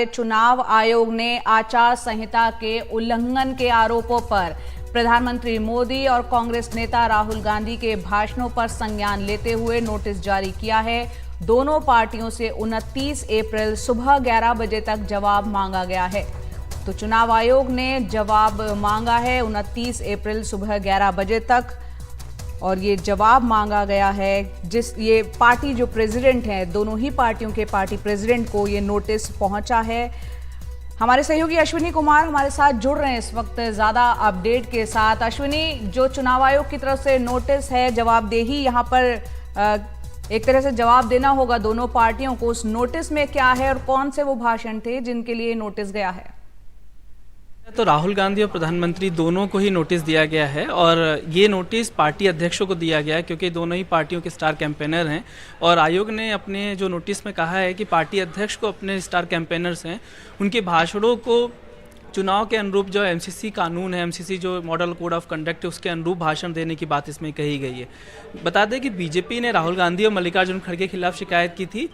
चुनाव आयोग ने आचार संहिता के उल्लंघन के आरोपों पर प्रधानमंत्री मोदी और कांग्रेस नेता राहुल गांधी के भाषणों पर संज्ञान लेते हुए नोटिस जारी किया है। दोनों पार्टियों से 29 अप्रैल सुबह 11 बजे तक जवाब मांगा गया है। तो चुनाव आयोग ने जवाब मांगा है 29 अप्रैल सुबह 11 बजे तक, और ये जवाब मांगा गया है ये पार्टी जो प्रेसिडेंट हैं, दोनों ही पार्टियों के पार्टी प्रेसिडेंट को ये नोटिस पहुंचा है। हमारे सहयोगी अश्विनी कुमार हमारे साथ जुड़ रहे हैं इस वक्त ज़्यादा अपडेट के साथ। अश्विनी, जो चुनाव आयोग की तरफ से नोटिस है, जवाबदेही यहाँ पर एक तरह से जवाब देना होगा दोनों पार्टियों को। उस नोटिस में क्या है और कौन से वो भाषण थे जिनके लिए नोटिस गया है? तो राहुल गांधी और प्रधानमंत्री दोनों को ही नोटिस दिया गया है, और ये नोटिस पार्टी अध्यक्षों को दिया गया है क्योंकि दोनों ही पार्टियों के स्टार कैंपेनर हैं। और आयोग ने अपने जो नोटिस में कहा है कि पार्टी अध्यक्ष को अपने स्टार कैंपेनर्स हैं, उनके भाषणों को चुनाव के अनुरूप जो एमसीसी कानून है, एमसीसी जो मॉडल कोड ऑफ कंडक्ट है, उसके अनुरूप भाषण देने की बात इसमें कही गई है। बता दें कि बीजेपी ने राहुल गांधी और मल्लिकार्जुन खड़गे के खिलाफ शिकायत की थी,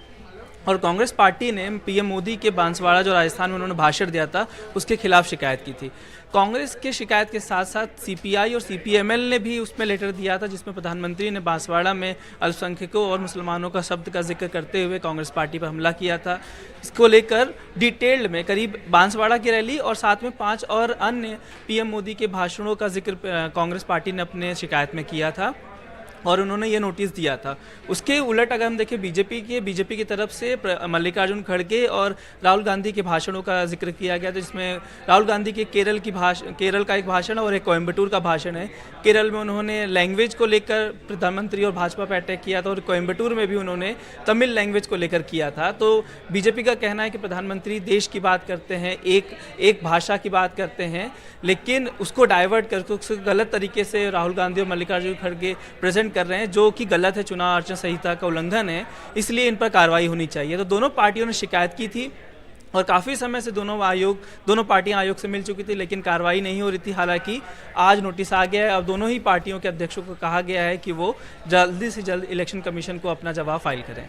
और कांग्रेस पार्टी ने पीएम मोदी के बांसवाड़ा जो राजस्थान में उन्होंने भाषण दिया था उसके खिलाफ शिकायत की थी। कांग्रेस के शिकायत के साथ साथ सीपीआई और सीपीएमएल ने भी उसमें लेटर दिया था, जिसमें प्रधानमंत्री ने बांसवाड़ा में अल्पसंख्यकों और मुसलमानों का शब्द का जिक्र करते हुए कांग्रेस पार्टी पर हमला किया था। इसको लेकर डिटेल्ड में करीब बांसवाड़ा की रैली और साथ में 5 और अन्य पीएम मोदी के भाषणों का जिक्र कांग्रेस पार्टी ने अपने शिकायत में किया था, और उन्होंने ये नोटिस दिया था। उसके उलट अगर हम देखें बीजेपी की तरफ से मल्लिकार्जुन खड़गे और राहुल गांधी के भाषणों का जिक्र किया गया था, जिसमें राहुल गांधी के केरल का एक भाषण और एक कोयम्बटूर का भाषण है। केरल में उन्होंने लैंग्वेज को लेकर प्रधानमंत्री और भाजपा पर अटैक किया था, और कोयम्बटूर में भी उन्होंने तमिल लैंग्वेज को लेकर किया था। तो बीजेपी का कहना है कि प्रधानमंत्री देश की बात करते हैं, एक भाषा की बात करते हैं, लेकिन उसको डाइवर्ट करके उसको गलत तरीके से राहुल गांधी और मल्लिकार्जुन खड़गे प्रेजेंट कर रहे हैं, जो कि गलत है, चुनाव आचार संहिता का उल्लंघन है, इसलिए इन पर कार्रवाई होनी चाहिए। तो दोनों पार्टियों ने शिकायत की थी, और काफ़ी समय से दोनों पार्टियां आयोग से मिल चुकी थी, लेकिन कार्रवाई नहीं हो रही थी। हालांकि आज नोटिस आ गया है। अब दोनों ही पार्टियों के अध्यक्षों को कहा गया है कि वो जल्दी से जल्द इलेक्शन कमीशन को अपना जवाब फाइल करें।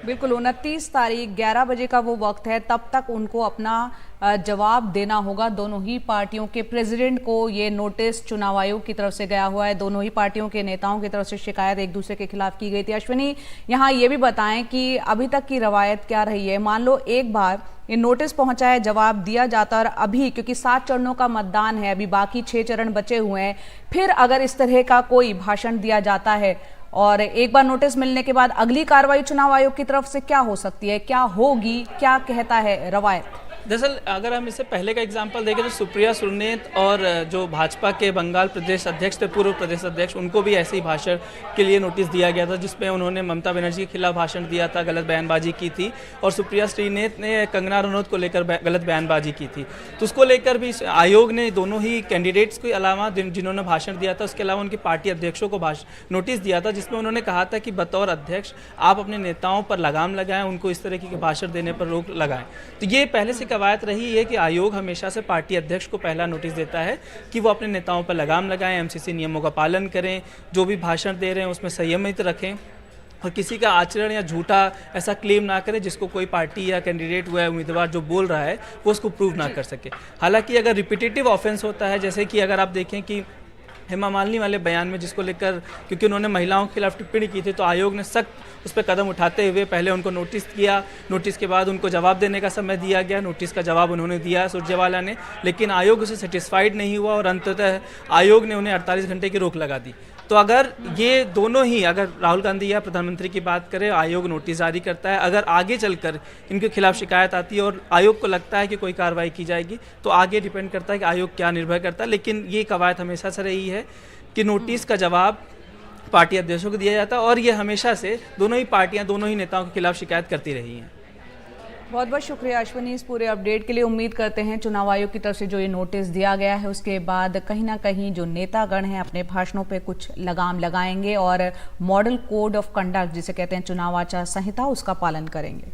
बिल्कुल, 29 तारीख 11 बजे का वो वक्त है, तब तक उनको अपना जवाब देना होगा। दोनों ही पार्टियों के प्रेसिडेंट को ये नोटिस चुनाव आयोग की तरफ से गया हुआ है। दोनों ही पार्टियों के नेताओं की तरफ से शिकायत एक दूसरे के खिलाफ की गई थी। अश्विनी, यहाँ ये भी बताएं कि अभी तक की रवायत क्या रही है? मान लो एक बार ये नोटिस पहुंचा है, जवाब दिया जाता, और अभी क्योंकि 7 चरणों का मतदान है, अभी बाकी 6 चरण बचे हुए हैं, फिर अगर इस तरह का कोई भाषण दिया जाता है और एक बार नोटिस मिलने के बाद अगली कार्रवाई चुनाव आयोग की तरफ से क्या हो सकती है, क्या होगी, क्या कहता है रवायत? दरअसल अगर हम इससे पहले का एग्जांपल देखें तो सुप्रिया सुरनेत और जो भाजपा के बंगाल प्रदेश अध्यक्ष थे, पूर्व प्रदेश अध्यक्ष, उनको भी ऐसे ही भाषण के लिए नोटिस दिया गया था, जिसमें उन्होंने ममता बनर्जी के खिलाफ भाषण दिया था, गलत बयानबाजी की थी, और सुप्रिया श्रीनेत ने कंगना रनौत को लेकर गलत बयानबाजी की थी। तो उसको लेकर भी आयोग ने दोनों ही कैंडिडेट्स के अलावा जिन्होंने भाषण दिया था, उसके अलावा उनके पार्टी अध्यक्षों को नोटिस दिया था, जिसमें उन्होंने कहा था कि बतौर अध्यक्ष आप अपने नेताओं पर लगाम लगाएं, उनको इस तरह के भाषण देने पर रोक लगाएं। तो ये पहले से कवायद रही है कि आयोग हमेशा से पार्टी अध्यक्ष को पहला नोटिस देता है कि वो अपने नेताओं पर लगाम लगाएं, एमसीसी नियमों का पालन करें, जो भी भाषण दे रहे हैं उसमें संयमित रखें, और किसी का आचरण या झूठा ऐसा क्लेम ना करें जिसको कोई पार्टी या कैंडिडेट हुआ है, उम्मीदवार जो बोल रहा है वो उसको प्रूव ना कर सके। हालांकि अगर रिपीटेटिव ऑफेंस होता है, जैसे कि अगर आप देखें कि हेमा मालिनी वाले बयान में, जिसको लेकर क्योंकि उन्होंने महिलाओं के खिलाफ टिप्पणी की थी, तो आयोग ने सख्त उस पर कदम उठाते हुए पहले उनको नोटिस किया। नोटिस के बाद उनको जवाब देने का समय दिया गया। नोटिस का जवाब उन्होंने दिया सुरजेवाला ने, लेकिन आयोग उसे सेटिस्फाइड नहीं हुआ, और अंततः आयोग ने उन्हें 48 घंटे की रोक लगा दी। तो अगर ये दोनों ही, अगर राहुल गांधी या प्रधानमंत्री की बात करें, आयोग नोटिस जारी करता है, अगर आगे चलकर इनके खिलाफ शिकायत आती है और आयोग को लगता है कि कोई कार्रवाई की जाएगी, तो आगे डिपेंड करता है कि आयोग क्या निर्भर करता है। लेकिन ये कवायद हमेशा से रही है कि नोटिस का जवाब पार्टी अध्यक्षों को दिया जाता है, और ये हमेशा से दोनों ही पार्टियां, दोनों ही नेताओं के खिलाफ शिकायत करती रही हैं। बहुत बहुत शुक्रिया अश्विनी इस पूरे अपडेट के लिए। उम्मीद करते हैं चुनाव आयोग की तरफ से जो ये नोटिस दिया गया है उसके बाद कहीं ना कहीं जो नेतागण हैं अपने भाषणों पे कुछ लगाम लगाएंगे और मॉडल कोड ऑफ कंडक्ट जिसे कहते हैं चुनाव आचार संहिता, उसका पालन करेंगे।